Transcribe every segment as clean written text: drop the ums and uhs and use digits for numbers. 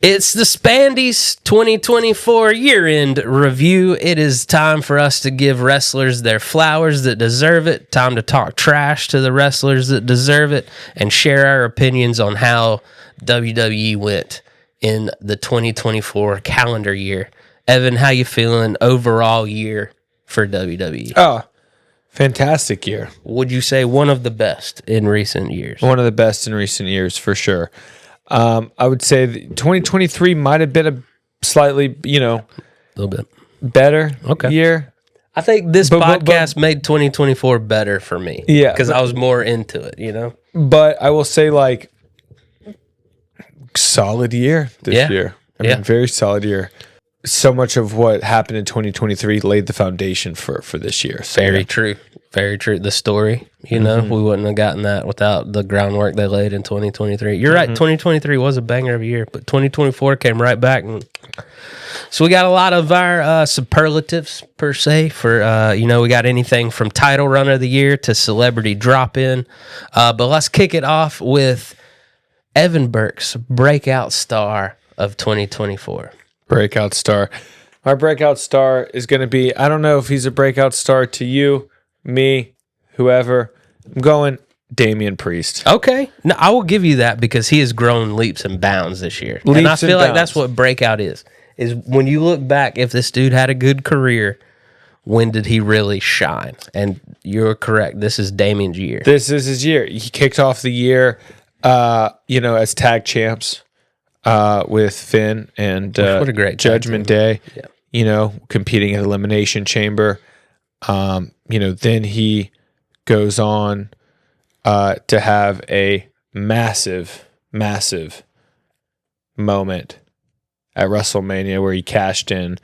It's the Spandies 2024 year-end review. It is time for us to give wrestlers their flowers that deserve it. Time to talk trash to the wrestlers that deserve it and share our opinions on how WWE went in the 2024 calendar year. Evan, how you feeling overall year for WWE? Oh, fantastic year. Would you say one of the best in recent years? One of the best in recent years, for sure. I would say 2023 might have been a slightly, a little bit better year. I think this podcast made 2024 better for me. Yeah. Because I was more into it, But I will say, solid year this year. I mean, very solid year. So much of what happened in 2023 laid the foundation for this year. So, very true. Very true. The story, we wouldn't have gotten that without the groundwork they laid in 2023. You're right. 2023 was a banger of a year, but 2024 came right back. So we got a lot of our superlatives, per se, for, we got anything from title run of the year to celebrity drop-in. But let's kick it off with Evan Burke's breakout star of 2024. Breakout star. My breakout star is going to be, I don't know if he's a breakout star to you, me, whoever. I'm going Damian Priest. Okay. No, I will give you that because he has grown leaps and bounds this year. And I feel like that's what breakout is when you look back, if this dude had a good career, when did he really shine? And you're correct. This is Damian's year. This is his year. He kicked off the year, as tag champs with Finn and what a great Judgment Day, competing at Elimination Chamber. Then he goes on to have a massive, massive moment at WrestleMania where he cashed in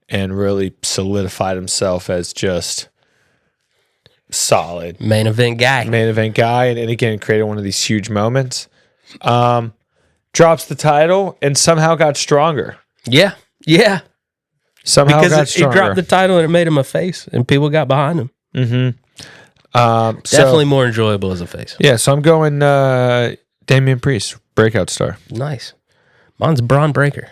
and really solidified himself as just solid. Main event guy. And again, created one of these huge moments. Drops the title and somehow got stronger. Yeah. Somehow got stronger. He dropped the title and it made him a face, and people got behind him. Mm-hmm. Definitely more enjoyable as a face. Yeah, so I'm going Damian Priest, breakout star. Nice. Mine's Braun Breaker.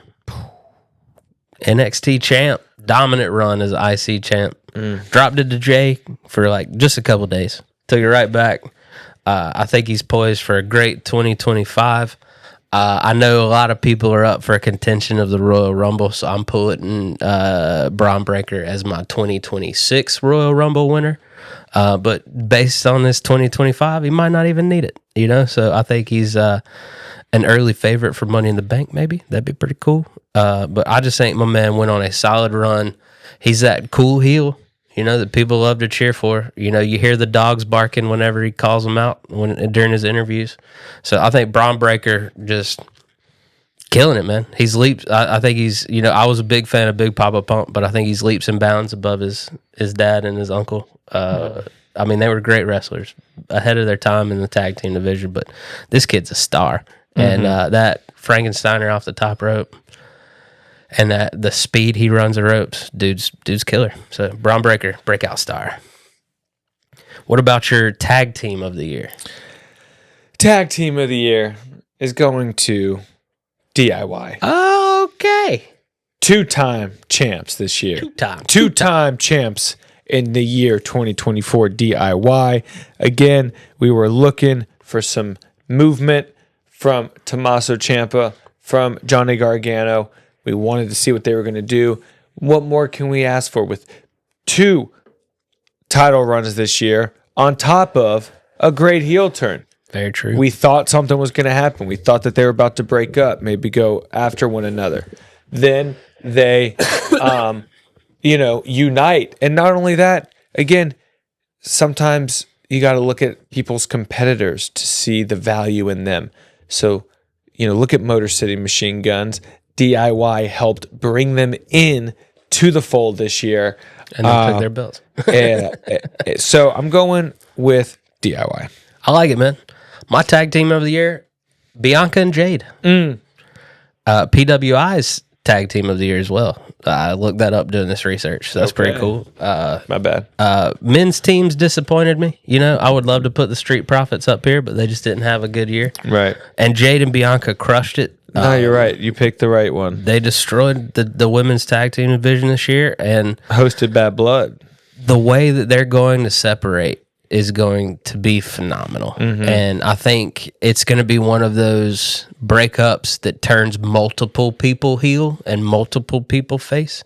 NXT champ, dominant run as IC champ. Dropped it to Jay for just a couple days. Took it right back. I think he's poised for a great 2025. I know a lot of people are up for a contention of the Royal Rumble, so I'm putting Braun Breaker as my 2026 Royal Rumble winner. But based on this 2025, he might not even need it, So I think he's an early favorite for Money in the Bank, maybe. That'd be pretty cool. But I just think my man went on a solid run. He's that cool heel, that people love to cheer for. You hear the dogs barking whenever he calls them out during his interviews. So I think Braun Breaker just killing it, man. He's leaps. I think he's, I was a big fan of Big Papa Pump, but I think he's leaps and bounds above his dad and his uncle. They were great wrestlers, ahead of their time in the tag team division, but this kid's a star. And that Frankensteiner off the top rope, and that the speed he runs the ropes, dude's killer. So Braun Breaker, breakout star. What about your tag team of the year? Tag team of the year is going to DIY. Okay. Two-time champs this year. Two-time champs in the year 2024 DIY. Again, we were looking for some movement from Tommaso Ciampa, from Johnny Gargano. We wanted to see what they were going to do. What more can we ask for with two title runs this year on top of a great heel turn? Very true. We thought something was going to happen. We thought that they were about to break up, maybe go after one another. Then they, unite. And not only that, again, sometimes you got to look at people's competitors to see the value in them. So, look at Motor City Machine Guns. DIY helped bring them in to the fold this year. And they took their belts. So I'm going with DIY. I like it, man. My tag team of the year, Bianca and Jade. PWI's tag team of the year as well. I looked that up doing this research, so that's pretty cool. My bad. Men's teams disappointed me. I would love to put the Street Profits up here, but they just didn't have a good year. Right. And Jade and Bianca crushed it. No, you're right. You picked the right one. They destroyed the women's tag team division this year, and hosted Bad Blood. The way that they're going to separate is going to be phenomenal. And I think it's going to be one of those breakups that turns multiple people heel and multiple people face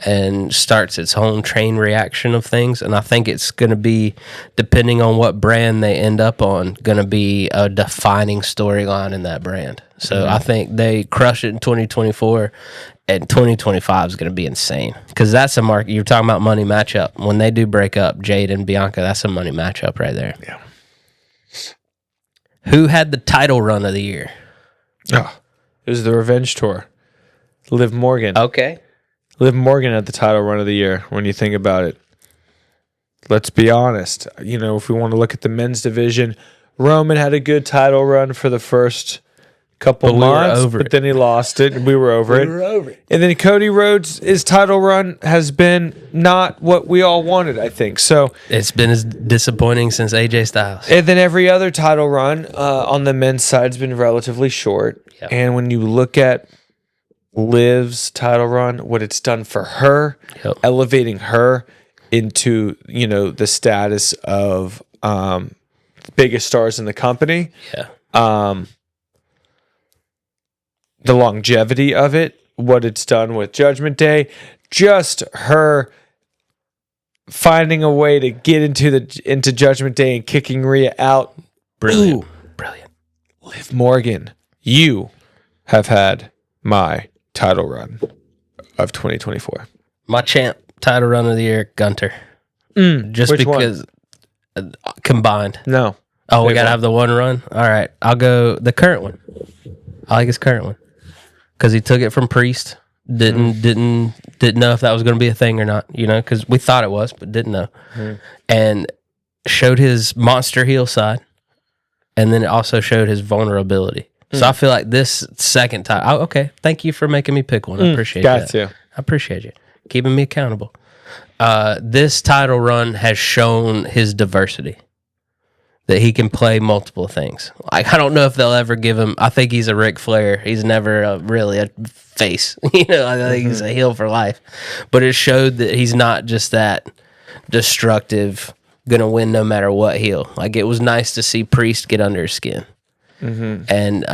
and starts its own chain reaction of things. And I think it's going to be, depending on what brand they end up on, going to be a defining storyline in that brand. So I think they crush it in 2024. And 2025 is going to be insane because that's a market. You're talking about money matchup. When they do break up, Jade and Bianca, that's a money matchup right there. Yeah. Who had the title run of the year? Oh, it was the Revenge Tour. Liv Morgan. Okay. Liv Morgan had the title run of the year when you think about it. Let's be honest. You know, if we want to look at the men's division, Roman had a good title run for the first couple months, but then he lost it, and we were over it. And then Cody Rhodes, his title run has been not what we all wanted, I think. So it's been as disappointing since AJ Styles. And then every other title run on the men's side has been relatively short. Yep. And when you look at Liv's title run, what it's done for her, elevating her into, you know, the status of biggest stars in the company. Yeah. The longevity of it, what it's done with Judgment Day, just her finding a way to get into Judgment Day and kicking Rhea out. Brilliant. Brilliant. Liv Morgan, you have had my title run of 2024. My champ title run of the year, Gunther. Just Which because combined. No. Oh, we got to have the one run? All right. I'll go the current one. I like his current one. Because he took it from Priest, didn't know if that was going to be a thing or not, you know, because we thought it was, but didn't know, and showed his monster heel side, and then it also showed his vulnerability. So I feel like this second time, okay, thank you for making me pick one. I appreciate that. I appreciate you keeping me accountable. This title run has shown his diversity. That he can play multiple things. Like, I don't know if they'll ever give him. I think he's a Ric Flair. He's never really a face. You know, I think he's a heel for life. But it showed that he's not just that destructive, gonna win no matter what heel. Like, it was nice to see Priest get under his skin. And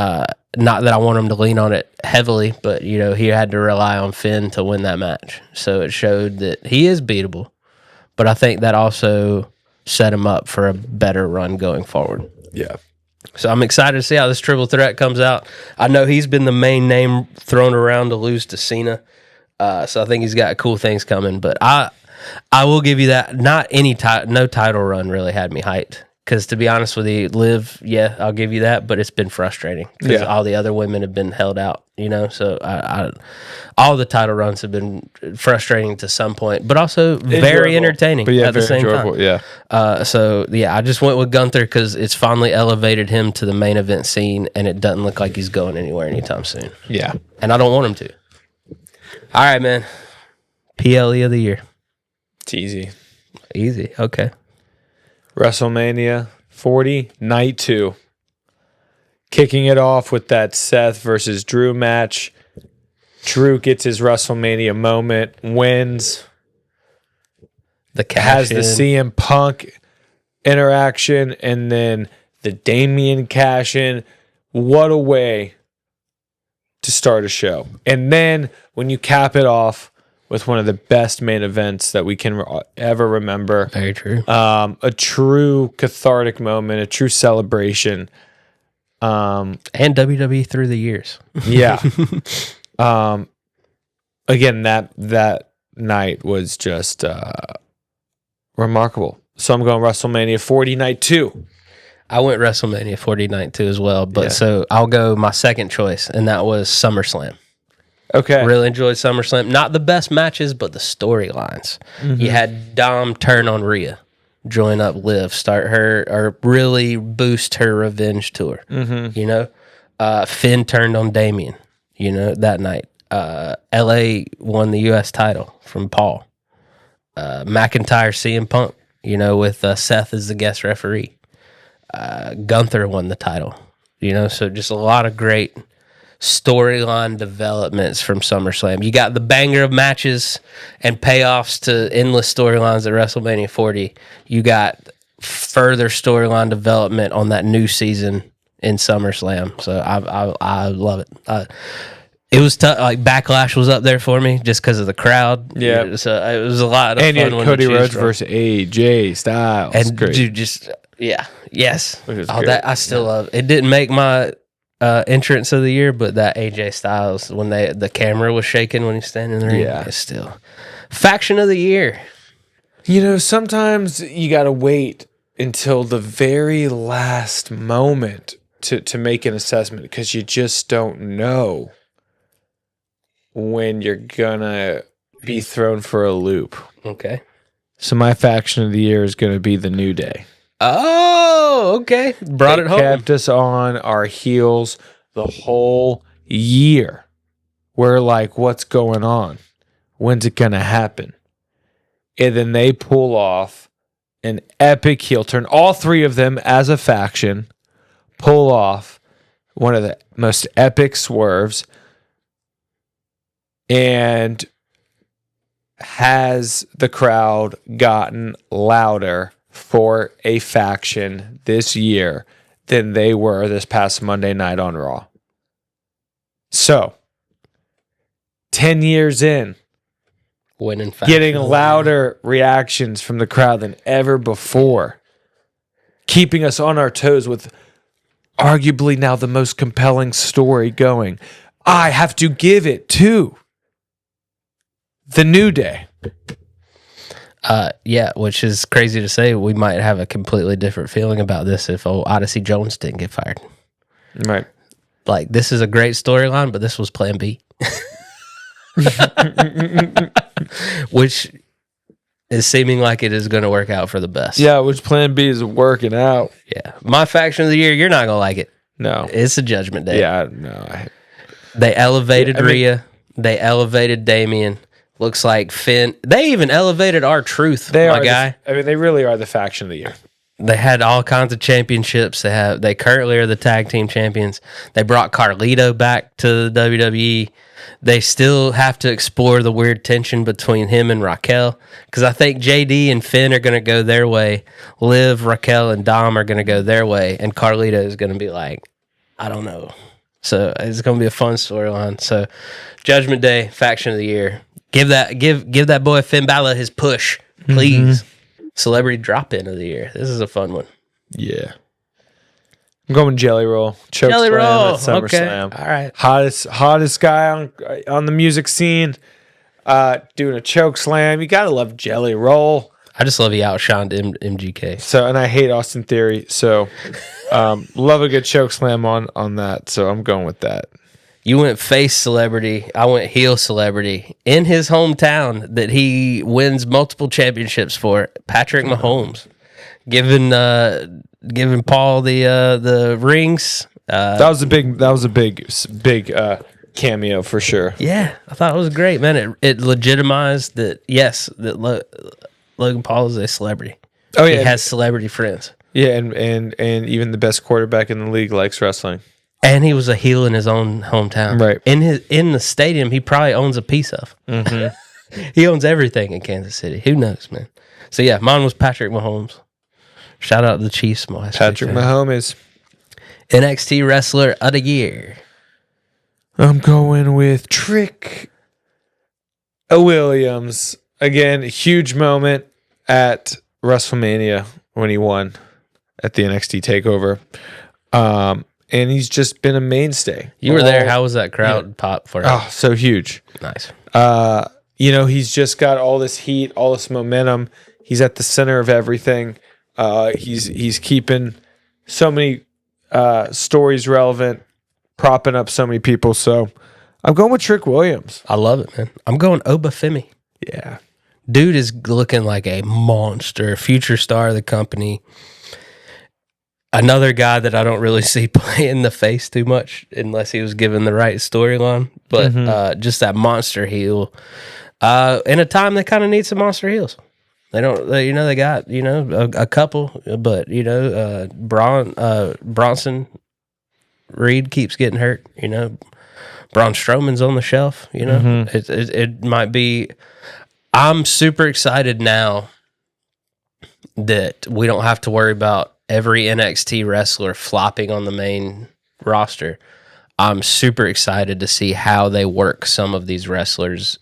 not that I want him to lean on it heavily, but you know, he had to rely on Finn to win that match. So it showed that he is beatable. But I think that also set him up for a better run going forward. Yeah. So I'm excited to see how this triple threat comes out. I know he's been the main name thrown around to lose to Cena. So I think he's got cool things coming. But I will give you that. Not any no title run really had me hyped. Because to be honest with you, Liv, yeah, I'll give you that. But it's been frustrating because all the other women have been held out. You know, so all the title runs have been frustrating to some point, but also very entertaining at the same time. Yeah. So yeah, I just went with Gunther because it's finally elevated him to the main event scene, and it doesn't look like he's going anywhere anytime soon. Yeah. And I don't want him to. All right, man. PLE of the year. It's easy. Easy. Okay. WrestleMania 40, Night 2. Kicking it off with that Seth versus Drew match. Drew gets his WrestleMania moment, wins. Has the CM Punk interaction, and then the Damian cash in. What a way to start a show. And then when you cap it off with one of the best main events that we can ever remember. Very true. A true cathartic moment, a true celebration. And WWE through the years. Yeah. Again, that night was just remarkable. So I'm going WrestleMania 40 Night 2. I went WrestleMania 40 Night 2 as well, but so I'll go my second choice, and that was SummerSlam. Okay. Really enjoyed SummerSlam. Not the best matches, but the storylines. You had Dom turn on Rhea, join up Liv, start her, or really boost her revenge tour. You know, Finn turned on Damian, you know, that night. LA won the US title from Paul. McIntyre CM Punk, you know, with Seth as the guest referee. Gunther won the title, you know, so just a lot of great storyline developments from SummerSlam. You got the banger of matches and payoffs to endless storylines at WrestleMania 40. You got further storyline development on that new season in SummerSlam. So I love it. It was tough. Like Backlash was up there for me just because of the crowd. Yeah, so it was a lot of and fun. you had Cody Rhodes versus AJ Styles, and great. dude, yes. Great. That I still love. It didn't make my entrance of the year, but that AJ Styles when the camera was shaking when he's standing in the ring, it's still faction of the year. You know, sometimes you got to wait until the very last moment to make an assessment because you just don't know when you're gonna be thrown for a loop. Okay. So my faction of the year is gonna be the New Day. Oh, okay. Brought it home. Kept us on our heels the whole year. We're like, what's going on? When's it gonna happen? And then they pull off an epic heel turn. All three of them as a faction pull off one of the most epic swerves. And has the crowd gotten louder for a faction this year than they were this past Monday night on Raw? So, 10 years in, winning faction, getting louder reactions from the crowd than ever before, keeping us on our toes with arguably now the most compelling story going. I have to give it to the New Day. Which is crazy to say. We might have a completely different feeling about this if Odyssey Jones didn't get fired. Right. Like, this is a great storyline, but this was plan B. Which is seeming like it is going to work out for the best. Yeah, which plan B is working out. Yeah. My faction of the year, you're not going to like it. No. It's a Judgment Day. Yeah, no. They elevated Rhea. They elevated Damian. Looks like Finn. They even elevated R-Truth, my guy. They really are the faction of the year. They had all kinds of championships. They currently are the tag team champions. They brought Carlito back to the WWE. They still have to explore the weird tension between him and Raquel because I think JD and Finn are going to go their way. Liv, Raquel, and Dom are going to go their way, and Carlito is going to be like, I don't know. So it's going to be a fun storyline. So Judgment Day, faction of the year. Give that boy Finn Balor his push, please. Mm-hmm. Celebrity drop-in of the year. This is a fun one. Yeah. I'm going Jelly Roll. Choke Jelly Slam Roll. at SummerSlam. Okay. All right. Hottest guy on the music scene. Doing a choke slam. You gotta love Jelly Roll. I just love he outshined MGK. So, and I hate Austin Theory. So, love a good choke slam on that. So I'm going with that. You went face celebrity. I went heel celebrity in his hometown that he wins multiple championships for. Patrick Mahomes, giving Paul the rings. That was a big cameo for sure. Yeah, I thought it was great, man. It legitimized that Logan Paul is a celebrity. Oh yeah, he has celebrity friends. Yeah, and even the best quarterback in the league likes wrestling. And he was a heel in his own hometown. Right. In the stadium, he probably owns a piece of. Mm-hmm. He owns everything in Kansas City. Who knows, man? So, yeah, mine was Patrick Mahomes. Shout out to the Chiefs. Patrick Mahomes. NXT Wrestler of the Year. I'm going with Trick Williams. Again, a huge moment at WrestleMania when he won at the NXT TakeOver. And he's just been a mainstay. You were there. How was that crowd pop for him? Oh, so huge. Nice. He's just got all this heat, all this momentum. He's at the center of everything. He's keeping so many stories relevant, propping up so many people. So I'm going with Trick Williams. I love it, man. I'm going Obafemi. Yeah. Dude is looking like a monster, future star of the company. Another guy that I don't really see play in the face too much unless he was given the right storyline. But just that monster heel. In a time they kind of need some monster heels. They don't, they got, a couple, but, Bronson Reed keeps getting hurt, Braun Strowman's on the shelf. You know, it might be. I'm super excited now that we don't have to worry about every NXT wrestler flopping on the main roster. I'm super excited to see how they work some of these wrestlers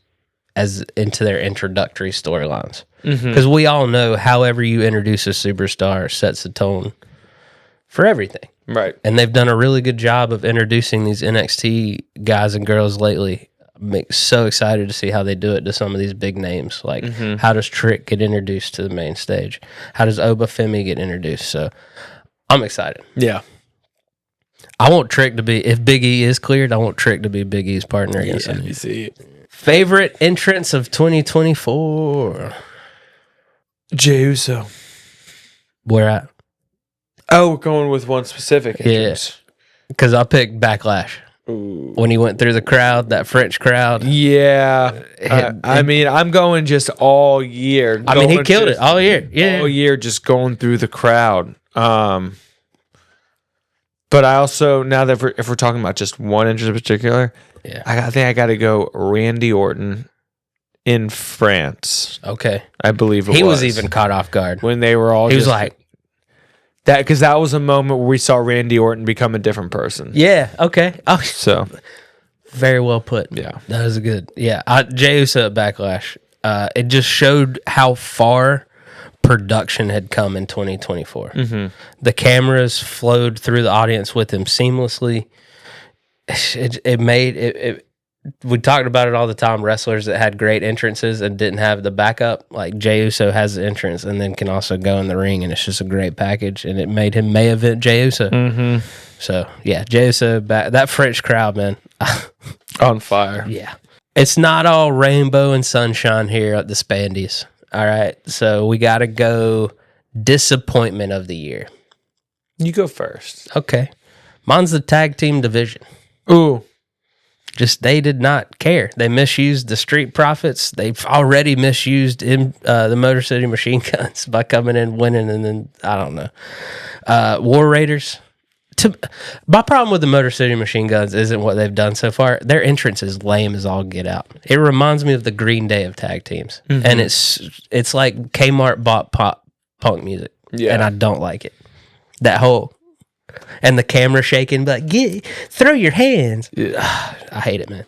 as into their introductory storylines. Because we all know however you introduce a superstar sets the tone for everything. Right. And they've done a really good job of introducing these NXT guys and girls lately. I'm so excited to see how they do it to some of these big names. Like, how does Trick get introduced to the main stage? How does Obafemi get introduced? So, I'm excited. Yeah. I want Trick to be, if Big E is cleared, I want Trick to be Big E's partner against him. You see. Favorite entrance of 2024? Jey Uso. Where at? Oh, we're going with one specific entrance. Yeah. Because I picked Backlash. Ooh. When he went through the crowd, that French crowd. Yeah. I mean, I'm going just all year. I mean, he killed it all year. Yeah. All year just going through the crowd. But I also, now that if we're talking about just one entrance in particular, I think I got to go Randy Orton in France. Okay. I believe he was even caught off guard. When they were all He was like... that, because that was a moment where we saw Randy Orton become a different person. Yeah, okay. Oh, so... Very well put. Yeah. That was good. Yeah. Jey Uso at Backlash. It just showed how far production had come in 2024. The cameras flowed through the audience with him seamlessly. It made it. We talked about it all the time. Wrestlers that had great entrances and didn't have the backup, like Jey Uso has the entrance and then can also go in the ring, and it's just a great package. And it made him main event Jey Uso. So yeah, Jey Uso that French crowd, man, on fire. Yeah, it's not all rainbow and sunshine here at the Spandies. All right, so we got to go disappointment of the year. You go first. Okay, mine's the tag team division. Ooh. Just they did not care. They misused the Street Profits. They've already misused the Motor City Machine Guns by coming in winning, and then I don't know. War Raiders. My problem with the Motor City Machine Guns isn't what they've done so far. Their entrance is lame as all get out. It reminds me of the Green Day of tag teams, and it's like Kmart bought punk music, and I don't like it. That whole. And the camera shaking, but throw your hands. I hate it, man.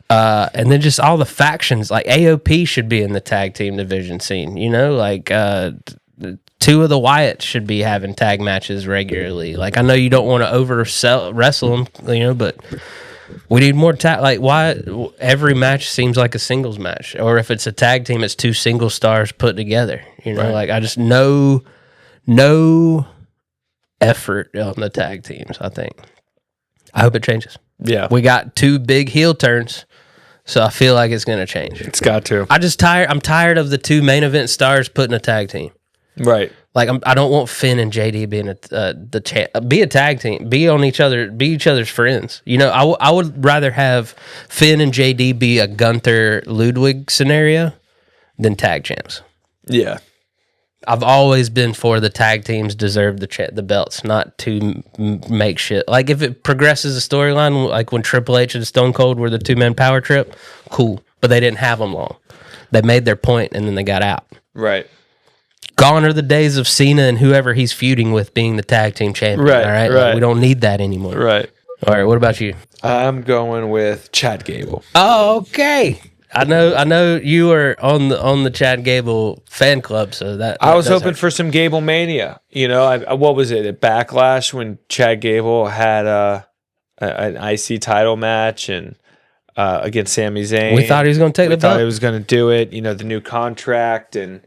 And then just all the factions, like AOP should be in the tag team division scene. You know, like two of the Wyatts should be having tag matches regularly. Like I know you don't want to wrestle them, you know, but we need more tag. Like why every match seems like a singles match, or if it's a tag team, it's two single stars put together. You know, like I just no effort on the tag teams. I think. I hope it changes. Yeah, we got two big heel turns, so I feel like it's going to change. It's got to. I'm tired of the two main event stars putting a tag team. Right. Like I don't want Finn and JD being be a tag team, be each other's friends. You know, I would rather have Finn and JD be a Gunther Ludwig scenario than tag champs. Yeah. I've always been for the tag teams deserve the belts, not to make shit. Like if it progresses the storyline, like when Triple H and Stone Cold were the two-man power trip, cool. But they didn't have them long. They made their point and then they got out. Right. Gone are the days of Cena and whoever he's feuding with being the tag team champion. Right. All right. Right. We don't need that anymore. Right. All right. What about you? I'm going with Chad Gable. Oh, okay. I know you were on the Chad Gable fan club, so that I was hoping for some Gable mania. You know, what was it at Backlash when Chad Gable had an IC title match and against Sami Zayn. We thought he was going to take the belt. We thought he was going to do it. You know, the new contract and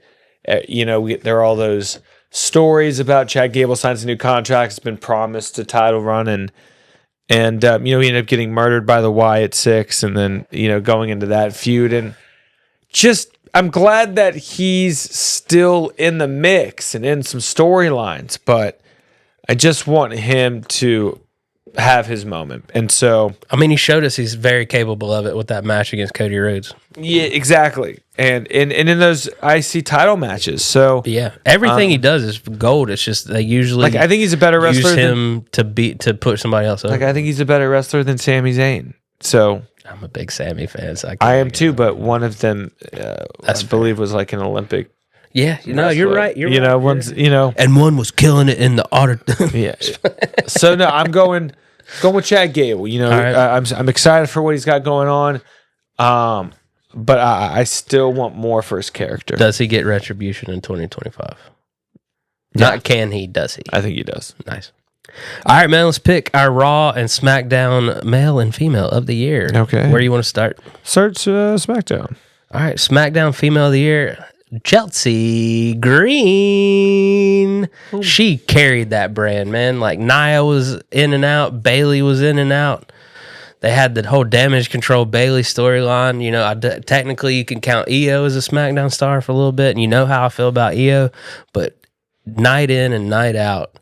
you know there are all those stories about Chad Gable signs a new contract. It's been promised a title run and you know, he ended up getting murdered by the Wyatt Six and then, you know, going into that feud. And just, I'm glad that he's still in the mix and in some storylines, but I just want him to have his moment. And so, I mean, he showed us he's very capable of it with that match against Cody Rhodes. Yeah, exactly. And in those IC title matches. So yeah, everything he does is gold. It's just they usually like I think he's a better wrestler use him to push somebody else up. Like I think he's a better wrestler than Sami Zayn. So I'm a big Sammy fan. So I am too, but one of them, I believe, was like an Olympic. Yeah, no, you're right. You're right. One's and one was killing it in the auto. yeah. So no, I'm going with Chad Gable. Right. I'm excited for what he's got going on. But I still want more for his character. Does he get retribution in 2025? Yeah. Not can he, does he? I think he does. Nice. All right, man, let's pick our Raw and SmackDown male and female of the year. Okay. Where do you want to start? Start SmackDown. All right, SmackDown female of the year, Chelsea Green. Ooh. She carried that brand, man. Like Nia was in and out, Bailey was in and out. They had the whole Damage Control Bailey storyline. Technically you can count Io as a SmackDown star for a little bit, and you know how I feel about Io, but night in and night out,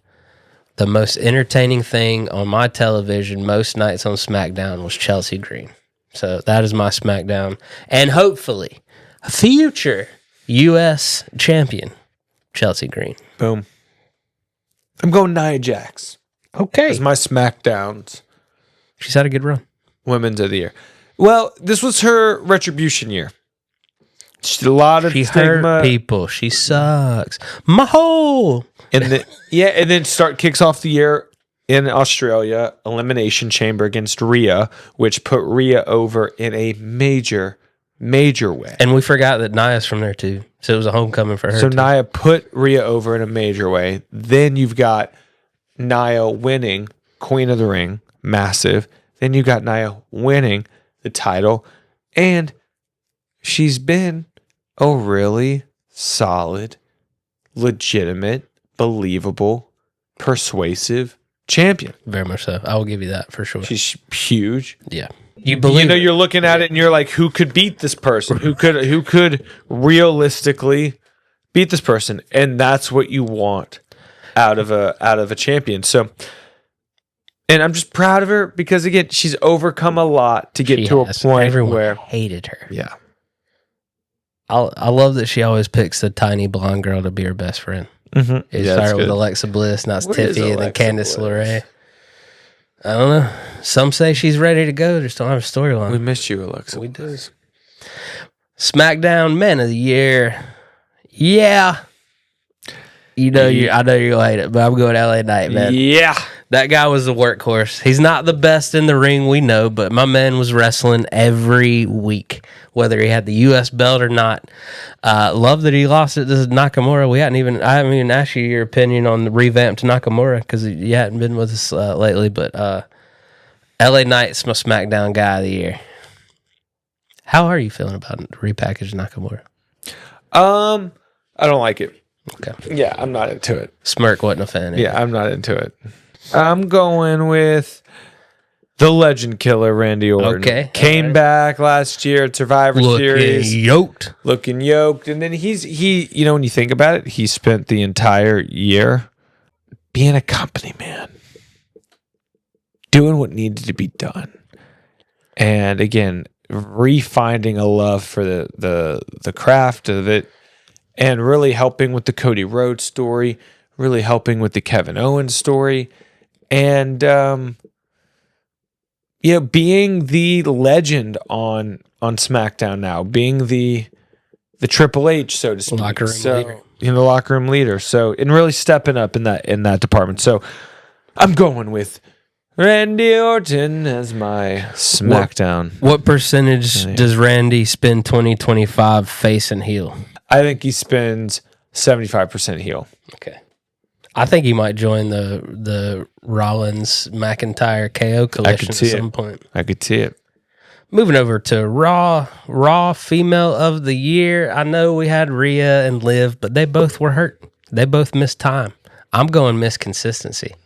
the most entertaining thing on my television most nights on SmackDown was Chelsea Green. So that is my SmackDown. And hopefully, a future U.S. champion, Chelsea Green. Boom. I'm going Nia Jax. Okay. As my SmackDowns. She's had a good run. Women's of the year. Well, this was her retribution year. She did a lot of stigma. Hurt people. She sucks. Mahole. And then kicks off the year in Australia, Elimination Chamber against Rhea, which put Rhea over in a major way. And we forgot that Nia's from there too. So it was a homecoming for her. So too. Nia put Rhea over in a major way. Then you've got Nia winning Queen of the Ring, massive. Then you got Nia winning the title. And she's been a really solid, legitimate, believable, persuasive champion. Very much so. I will give you that for sure. She's huge. Yeah. You're looking at it and you're like, who could beat this person? Who could realistically beat this person? And that's what you want out of a champion. So, and I'm just proud of her because again, she's overcome a lot to get to a point Everyone where hated her. Yeah. I love that she always picks the tiny blonde girl to be her best friend. Mm-hmm. It started with Alexa Bliss, now it's Tiffy, and then Candice LeRae. I don't know. Some say she's ready to go. Just don't have a storyline. We missed you, Alexa. We do. SmackDown Men of the Year. Yeah. I know you're gonna hate it, but I'm going LA Knight, man. Yeah. That guy was a workhorse. He's not the best in the ring, we know, but my man was wrestling every week, whether he had the U.S. belt or not. Love that he lost it to Nakamura. I haven't even asked you your opinion on the revamped Nakamura because you hadn't been with us lately, but LA Knight's my SmackDown guy of the year. How are you feeling about repackaged Nakamura? I don't like it. Okay. Yeah, I'm not into it. Smirk wasn't a fan. Yeah, I'm not into it. I'm going with the legend killer, Randy Orton. Okay. Came back last year at Survivor Series. Looking yoked. And then he, when you think about it, he spent the entire year being a company man. Doing what needed to be done. And again, refinding a love for the craft of it. And really helping with the Cody Rhodes story. Really helping with the Kevin Owens story. And, being the legend on SmackDown now, being the Triple H, so to speak, leader. The locker room leader. So, and really stepping up in that department. So, I'm going with Randy Orton as my SmackDown. What percentage does Randy spend 2025 face and heel? I think he spends 75% heel. Okay. I think he might join the Rollins McIntyre KO collision at some point. I could see it. Moving over to Raw Female of the Year. I know we had Rhea and Liv, but they both were hurt. They both missed time. I'm going Miss Consistency.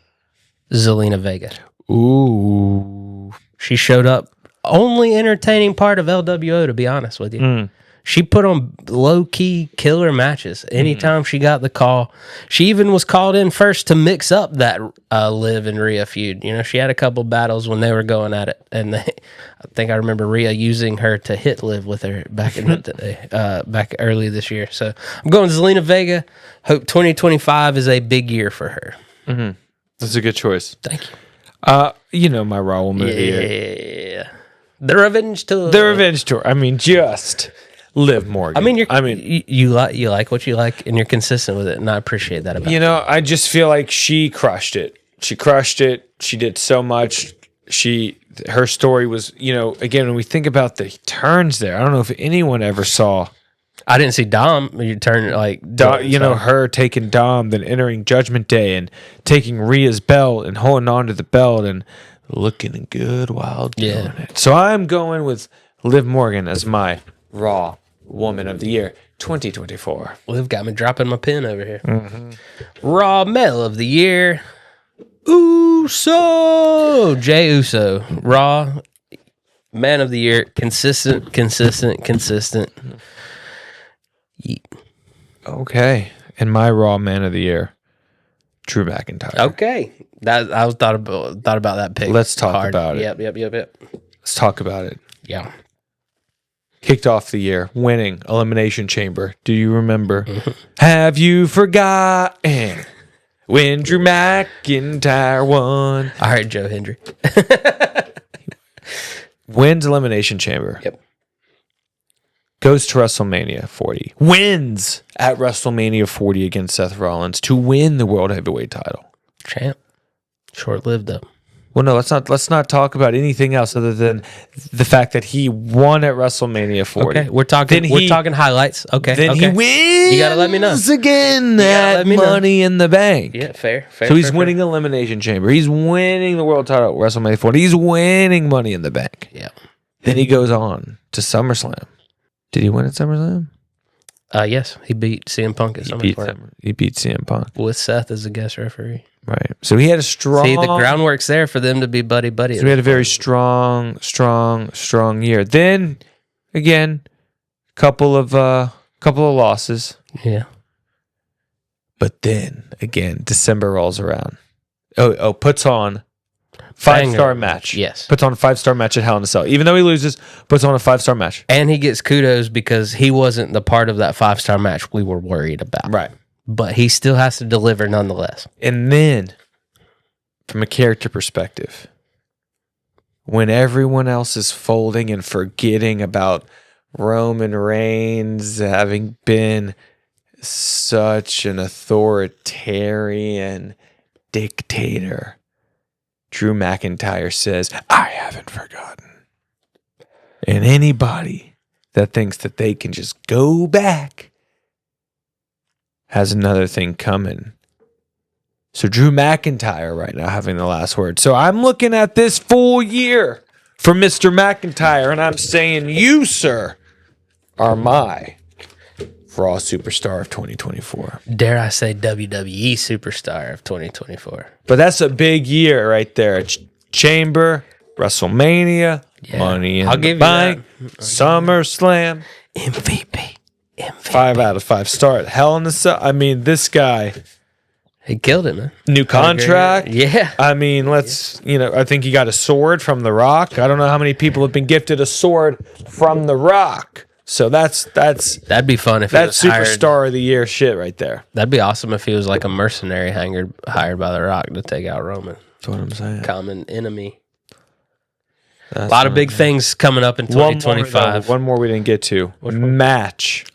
Zelina Vega. Ooh. She showed up. Only entertaining part of LWO, to be honest with you. She put on low-key killer matches anytime she got the call. She even was called in first to mix up that Liv and Rhea feud. She had a couple battles when they were going at it. And I think I remember Rhea using her to hit Liv with her back in the day, back early this year. So I'm going Zelina Vega. Hope 2025 is a big year for her. Mm-hmm. That's a good choice. Thank you. My Raw Woman of the Year. Yeah. The revenge tour. The revenge tour. I mean, just Liv Morgan. You like what you like, and you're consistent with it, and I appreciate that about you. I just feel like she crushed it. She crushed it. She did so much. Her story was, again, when we think about the turns there, I don't know if anyone ever saw. I didn't see Dom. You turn her taking Dom, then entering Judgment Day and taking Rhea's belt and holding on to the belt and looking good while doing it. So I'm going with Liv Morgan as my Raw Woman of the Year 2024. Liv got me dropping my pen over here. Mm-hmm. Raw Male of the Year. Uso. Jey Uso. Raw Man of the Year. Consistent. Yeet. Okay. And my Raw Man of the Year, Drew McIntyre. Okay. I thought about that pick. Let's talk about it. Yep. Let's talk about it. Yeah. Kicked off the year, winning Elimination Chamber. Do you remember? Have you forgotten when Drew McIntyre won? I heard Joe Hendry. Wins Elimination Chamber. Yep. Goes to WrestleMania 40. Wins at WrestleMania 40 against Seth Rollins to win the World Heavyweight title. Champ. Short-lived though. Well, no, let's not talk about anything else other than the fact that he won at WrestleMania 40. Okay, we're talking highlights. Okay. Then he wins. You gotta let me know again at Money in the Bank. Yeah, fair. So he's winning Elimination Chamber. He's winning the World title at WrestleMania 40. He's winning Money in the Bank. Yeah. Then he goes on to SummerSlam. Did he win at SummerSlam? Yes, he beat CM Punk at SummerSlam. He beat CM Punk with Seth as a guest referee. Right. So he had a strong. See, the groundwork's there for them to be buddy. So he had a very strong year. Then, again, couple of losses. Yeah. But then again, December rolls around. Puts on 5-star match. Yes. Puts on a 5-star match at Hell in a Cell. Even though he loses, puts on a 5-star match. And he gets kudos because he wasn't the part of that 5-star match we were worried about. Right. But he still has to deliver nonetheless. And then, from a character perspective, when everyone else is folding and forgetting about Roman Reigns having been such an authoritarian dictator, Drew McIntyre says, I haven't forgotten. And anybody that thinks that they can just go back has another thing coming. So Drew McIntyre right now having the last word. So I'm looking at this full year for Mr. McIntyre, and I'm saying you, sir, are my Raw Superstar of 2024. Dare I say WWE Superstar of 2024. But that's a big year right there. Chamber, WrestleMania, Money in the Bank, SummerSlam. MVP. 5 out of 5 star. Hell in the Cell. I mean, this guy. He killed it, man. New contract. Yeah. I mean, I think he got a sword from The Rock. I don't know how many people have been gifted a sword from The Rock. So that'd be fun if that's Superstar of the Year shit right there. That'd be awesome if he was like a mercenary hired by The Rock to take out Roman. That's what I'm saying. Common enemy. A lot of big things coming up in 2025. One more we didn't get to. Match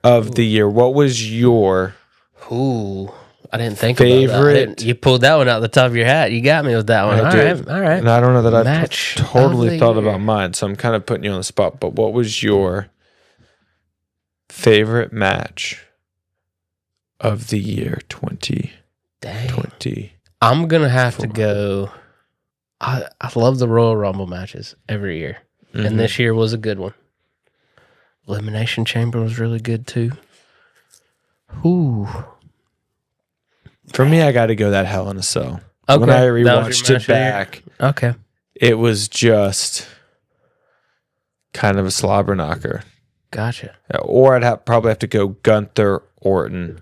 of the year. What was your I didn't think favorite? About that. You pulled that one out the top of your hat. You got me with that one. All right. And I don't know that I totally thought year. about mine, so I'm kind of putting you on the spot. But what was your favorite match of the year 2020? I'm going to have to go. I love the Royal Rumble matches every year. Mm-hmm. And this year was a good one. Elimination Chamber was really good too. For me, I got to go that Hell in a Cell. Okay. When I rewatched it back, it was just kind of a slobber knocker. Gotcha. Or I'd probably have to go Gunther Orton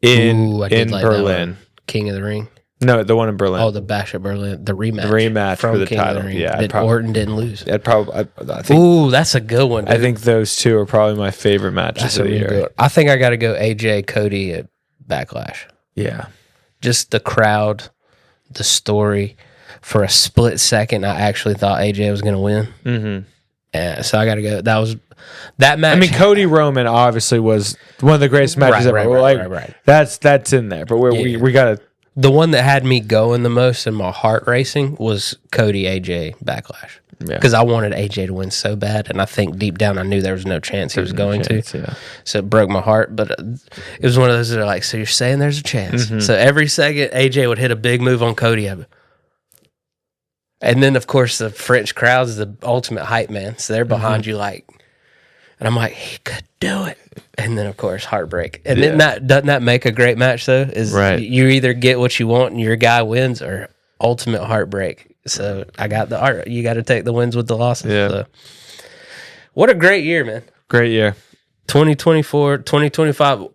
in Berlin. King of the Ring. No, the one in Berlin. Oh, the Bash at Berlin. The rematch. The rematch for the King title. Orton didn't lose. I think, that's a good one, dude. I think those two are probably my favorite matches of the year. I think I got to go AJ Cody at Backlash. Yeah. Just the crowd, the story. for a split second, I actually thought AJ was going to win. Mm-hmm. And so I got to go. That match. I mean, Cody Roman obviously was one of the greatest matches ever. Right. That's in there. But we got to. The one that had me going the most and my heart racing was Cody AJ Backlash. Because I wanted AJ to win so bad, and I think deep down I knew there was no chance he was going to. Yeah. So it broke my heart, but it was one of those that are like, so you're saying there's a chance. Mm-hmm. So every second AJ would hit a big move on Cody. And then, of course, the French crowd is the ultimate hype man. So they're behind you like, and I'm like, he could do it. And then, of course, heartbreak. And then doesn't that make a great match, though? You either get what you want and your guy wins, or ultimate heartbreak. So I got the art. You got to take the wins with the losses. Yeah. So. What a great year, man. Great year. 2024, 2025.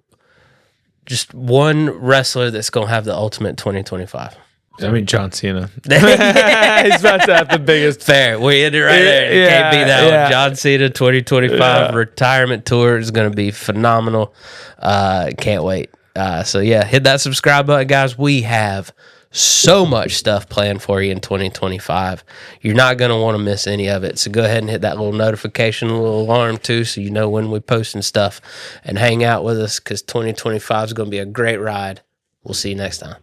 Just one wrestler that's going to have the ultimate 2025. I mean, John Cena. He's about to have the biggest. Fair. We ended right there. You can't beat that one. John Cena 2025 retirement tour is going to be phenomenal. Can't wait. So, hit that subscribe button, guys. We have so much stuff planned for you in 2025. You're not going to want to miss any of it. So go ahead and hit that little notification, little alarm too, so you know when we're posting stuff, and hang out with us, because 2025 is going to be a great ride. We'll see you next time.